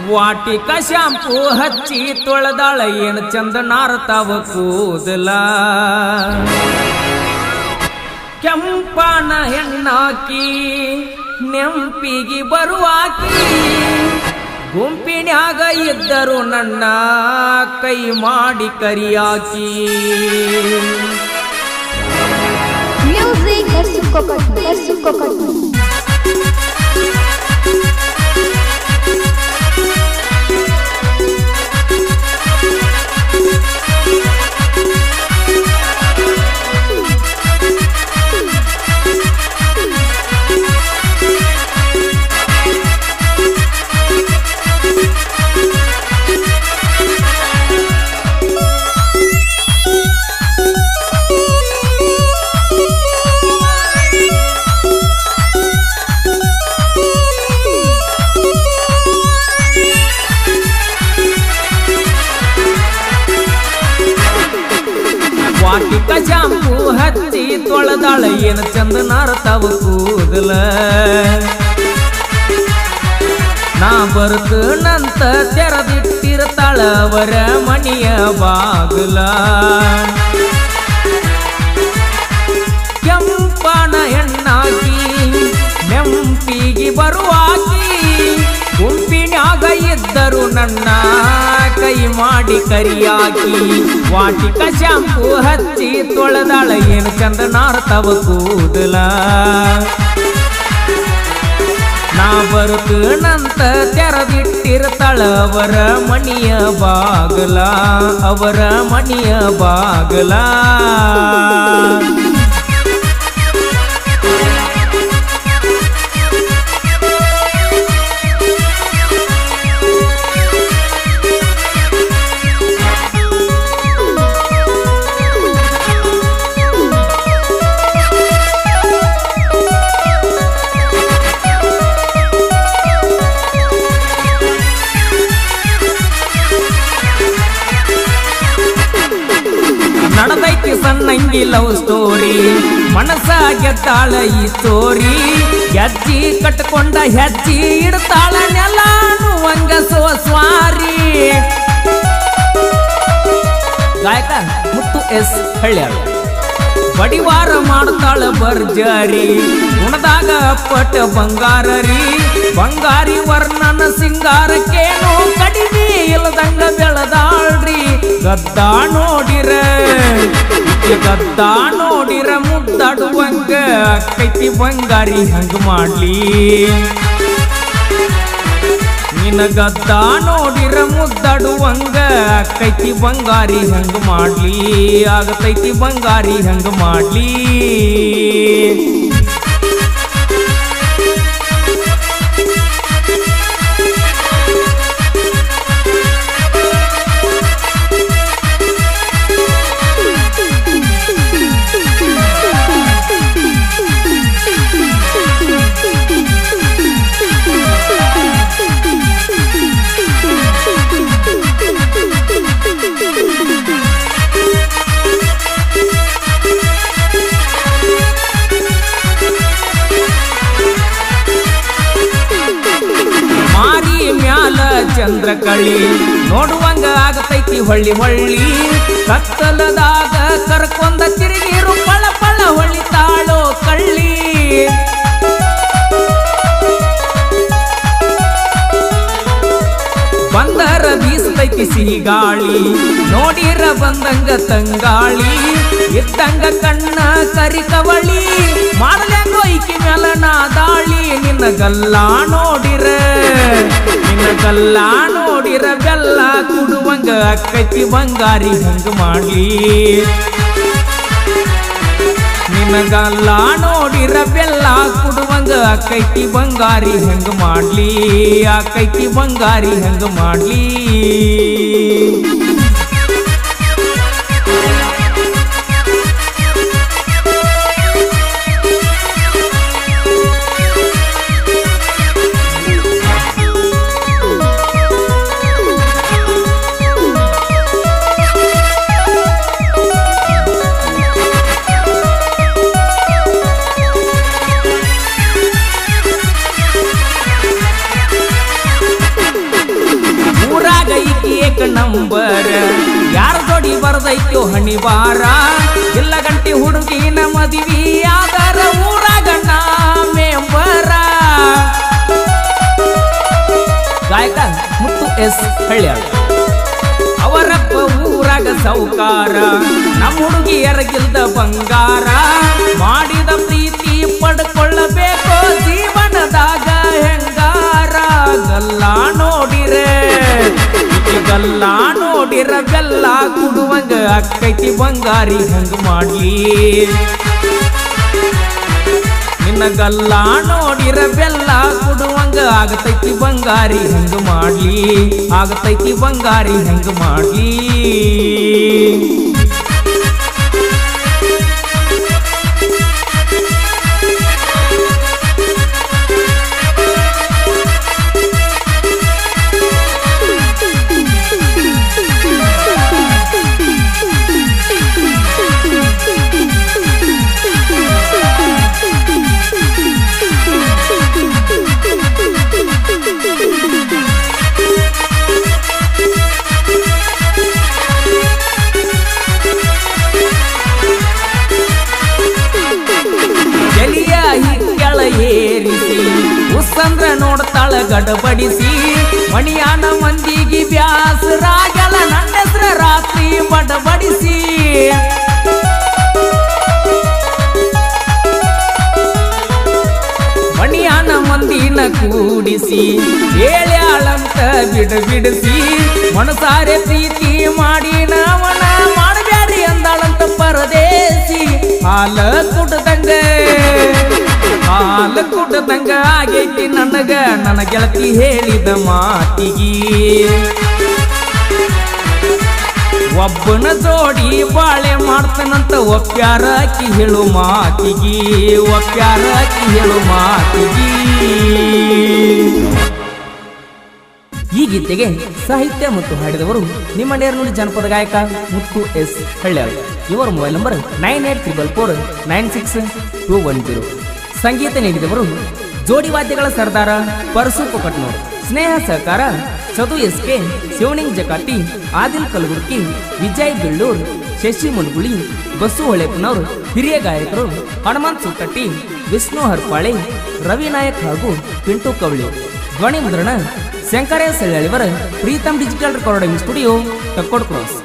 ವಾಟಿಕ shampoo ಹಚ್ಚಿ ತೊಳೆದಾಳ ಏನು ಚಂದ ನಾರತಾವ ಕೂದಲ ಕೆಂಪನ ಹೆಣ್ಣಾಕಿ ನೆಂಪಿಗೆ ಬರುವಾಕಿ ಗುಂಪಿನ್ಯಾಗ ಇದ್ದರು ನನ್ನ ಕೈ ಮಾಡಿ ಕರಿಯಾಕಿ ವಾಟಿಕ ಶಾಂಪೂ ಹಚ್ಚಿ ತೊಳೆದಾಳ ಏನು ಚಂದ ನಾರತಾವ ಕೂದಲ ನಾ ಬರ್ತನಂತ ತೆರೆದಿಟ್ಟಿರ್ತಾಳ ಅವರ ಮನೆಯ ಬಾಗಲ ಕೆಂಪನ ಹೆಣ್ಣಾಕಿ ನೆಂಪಿಗೆ ಬರುವಾಕಿ ಗುಂಪಿನ್ಯಾಗ ಇದ್ದರು ನನ್ನ ಕೈ ಮಾಡಿ ಕರಿಯಾಕಿ ವಾಟಿಕ ಶಾಂಪೂ ಹಚ್ಚಿ ತೊಳೆದಾಳ ಏನು ಚಂದ ನಾರತಾವ ಕೂದಲ ನಾ ಬರ್ತನಂತ ತೆರೆದಿಟ್ಟಿರ್ತಾಳ ಅವರ ಮನೆಯ ಬಾಗಲ ಅವರ ಮನೆಯ ಬಾಗಲ ನಡೆದೈತಿ ಸಣ್ಣಂಗಿ ಲವ್ ಸ್ಟೋರಿ ಮನಸ ಗೆದ್ದಾಳ ಈ ಸ್ಟೋರಿ ಹೆಜ್ಜಿ ಕಟ್ಕೊಂಡ ಹೆಜ್ಜಿ ಇಡ್ತಾಳ ನೆಲ್ಲಾನು ವಂಗಸೋ ಸ್ವಾರಿ ಗಾಯಕ ಮುತ್ತು ಎಸ್ ಹಳ್ಳ್ಯಾಳ ಬಡಿವಾರ ಮಾಡ್ತಾಳ ಬರ್ಜಾರಿ ಗುಣದಾಗ ಪಟ ಬಂಗಾರ ರೀ ಬಂಗಾರಿ ವರ್ಣನ ಸಿಂಗಾರಕ್ಕೇನು ಕಡಿಮೆ ಇಲ್ಲದಂಗ ಬೆಳೆದಾಳ್ರಿ ಗದ್ದ ನೋಡಿರ ಮುದ್ದಾಡುವಂಗ ಅಕ್ಕೈತಿ ಬಂಗಾರಿ ಹಂಗ ಮಾಡ್ಲಿ ನಿನ್ನ ಗದ್ದ ನೋಡಿರ ಮುದ್ದಾಡುವಂಗ ಅಕ್ಕೈತಿ ಬಂಗಾರಿ ಹಂಗ ಮಾಡ್ಲಿ ಆಗತೈತಿ ಬಂಗಾರಿ ಹಂಗ ಮಾಡ್ಲಿ ಚಂದ್ರ ಕಳಿ ನೋಡುವಂಗ ಆಗತೈತಿ ಹೊಳ್ಳಿ ಹೊಳ್ಳಿ ಕತ್ತಲದಾಗ ಕರ್ಕೊಂಡ ತಿರುಗಿರು ಪಳ ಪಳ ಹೊಳಿತಾಳೋ ಕಳ್ಳಿ ಬಂದರ ಬೀಸತೈತಿ ಸಿಹಿಗಾಳಿ ನೋಡಿರ ಬಂದಂಗ ತಂಗಾಳಿ ಇದ್ದಂಗ ಕಣ್ಣ ಕರಿಕವಳಿ ಮಾಡಲೆಂಗೋ ಈಕಿ ಮ್ಯಾಲ ನಾ ದಾಳಿ ನಿನ್ನ ಗಲ್ಲ ನೋಡಿರ ಬೆಲ್ಲ ಕುಡುವಂಗ ಅಕ್ಕೈತಿ ಬಂಗಾರಿ ಹಂಗ ಮಾಡ್ಲಿ ನಿನ್ನ ಗಲ್ಲ ನೋಡಿರ ಬೆಲ್ಲ ಕುಡುವಂಗ ಅಕ್ಕೈತಿ ಬಂಗಾರಿ ಹಂಗ ಮಾಡ್ಲಿ ಅಕ್ಕೈತಿ ಬಂಗಾರಿ ಹಂಗ ಮಾಡ್ಲಿ ನಂಬರ್ ಯಾರ ಜೋಡಿ ಬರದೈತೋ ಹಣಿವಾರ ಇಲ್ಲ ಗಂಟಿ ಹುಡುಗಿನ ಮದುವೆ ಆದರ ಊರಾಗ ನಾ ಮೆಂಬರ ಗಾಯಕ ಮುತ್ತು ಎಸ್ ಹಳ್ಯಾಳ ಅವರಪ್ಪ ಊರಾಗ ಸೌಕಾರ ನಮ್ಮ ಹುಡುಗಿಯರಗಿಲ್ದ ಬಂಗಾರ ಮಾಡಿದ ಪ್ರೀತಿ ಪಡ್ಕೊಳ್ಳಬೇಕು ಜೀವನದಾಗ ಹೆಂಗಾರ ಗಲ್ಲ ನೋಡಿರೆ ಗಲ್ಲ ನೋಡಿರ ಬೆಲ್ಲ ಕುಡುವಂಗ ಅಕ್ಕೈತಿ ಬಂಗಾರಿ ಹಂಗ ಮಾಡ್ಲಿ ನಿನ್ನ ಗಲ್ಲ ನೋಡಿರ ಬೆಲ್ಲ ಕುಡುವಂಗ ಆಗತೈತಿ ಬಂಗಾರಿ ಹೆಂಗ ಮಾಡ್ಲಿ ಆಗತೈತಿ ಬಂಗಾರಿ ಹೆಂಗ ಮಾಡ್ಲಿ ಏರಿಸಿ ಉಸ್ಸಂದ್ರ ನೋಡ್ತಾಳ ಗಡಬಡಿಸಿ ಮಣಿಯಾನ ಮಂದಿಗೆ ಬ್ಯಾಸರಾಗಲ ನನ್ನ ಹೆಸ್ರ ರಾತ್ರಿ ಬಡಬಡಿಸಿ ಮಣಿಯಾನ ಮಂದಿನ ಕೂಡಿಸಿ ಹೇಳ್ಯಾಳಂತ ಬಿಡಿಸಿ ಮನಸಾರೆ ಪ್ರೀತಿ ಮಾಡಿ ನಾವನ ಮಾಡಬ್ಯಾರಿ ಅಂದಾಳಂತ ಪರದೇಸಿ ಹಾಲ ಕುಡ್ದಂಗ ಆಗೈತಿ ನನಗ ನನ್ನ ಗೆಳತಿ ಹೇಳಿದ ಮಾತಿಗಿ ಒಬ್ಬನ ಜೋಡಿ ಬಾಳೆ ಮಾಡ್ತಾನಂತ ಒಪ್ಪ್ಯಾರಾಕಿ ಹೇಳು ಮಾತಿಗಿ ಈ ಗೀತೆಗೆ ಸಾಹಿತ್ಯ ಮತ್ತು ಹಾಡಿದವರು ನಿಮ್ಮ ನೇರನುಡಿ ಜನಪದ ಗಾಯಕ ಮುತ್ತು ಎಸ್ ಹಳ್ಯಾಳ ಇವರ ಮೊಬೈಲ್ ನಂಬರ್ 9844496210 ಸಂಗೀತ ನೀಡಿದವರು ಜೋಡಿ ವಾದ್ಯಗಳ ಸರ್ದಾರ ಪರಸು ಕೊಕಟ್ನೂರ್ ಸ್ನೇಹ ಸಹಕಾರ ಚದು ಎಸ್.ಕೆ. ಶಿವನಿಂಗ್ ಜಕಾತಿ ಆದಿಲ್ ಕಲಬುರ್ಗಿ ವಿಜಯ್ ಬೆಳ್ಳೂರ್ ಶಶಿ ಮುನ್ಗುಳಿ ಬಸ್ಸು ಹೊಳೆಪನವರು ಹಿರಿಯ ಗಾಯಕರು ಹನುಮಂತ್ ಸುಟ್ಟಟ್ಟಿ ವಿಷ್ಣು ಹರ್ಪಾಳೆ ರವಿ ನಾಯಕ್ ಹಾಗೂ ಪಿಂಟು ಕವಳಿ ಧ್ವನಿ ಮುದ್ರಣ ಶಂಕರೇ ಸೆಳ್ಳಳಿವರ ಪ್ರೀತಮ್ ಡಿಜಿಟಲ್ ರೆಕಾರ್ಡಿಂಗ್ ಸ್ಟುಡಿಯೋ ಟಕ್ಕೋಡ್ ಕ್ರಾಸ್